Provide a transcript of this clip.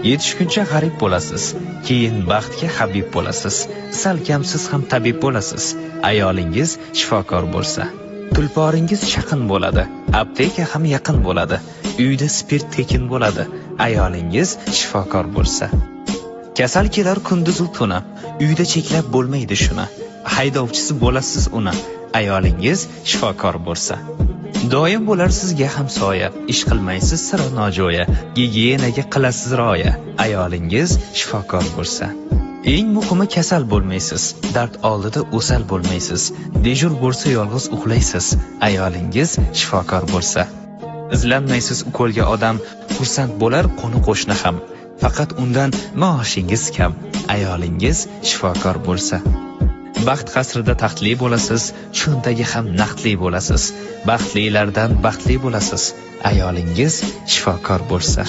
Yetishguncha g'arib bo'lasiz, keyin baxtga habib bo'lasiz. Salkam siz ham tabib bo'lasiz. Ayolingiz shifokor bo'lsa. Tulporingiz shaqin bo'ladi, apteka ham yaqin bo'ladi. Uyda spirt tekin bo'ladi. Ayolingiz shifokor bo'lsa. Kasal kelar kunduzu tuni, uyda cheklab bo'lmaydi shuni. Haydovchisi bo'lasiz uni. Ayolingiz shifokor bo'lsa. Doim bo'lar sizga hamsoya, ish qilmaysiz sira nojo'ya, gigiyenaga qilasiz rioya. Ayolingiz shifokor bo'lsa. Eng muhimi kasal bo'lmaysiz, dard oldida o'sal bo'lmaysiz. Dejur bo'lsa yolg'iz uxlaysiz. Ayolingiz shifokor bo'lsa. Izlanmaysiz ukolga odam, xursand bo'lar qo'ni-qo'shni ham. Faqat undan maoshingiz kam. Ayolingiz shifokor bo'lsa. Baxt qasrida taxtli bo'lasiz, cho'ntagi ham naqdli bo'lasiz. Baxtlilardan baxtli bo'lasiz. Ayolingiz shifokor bo'lsa.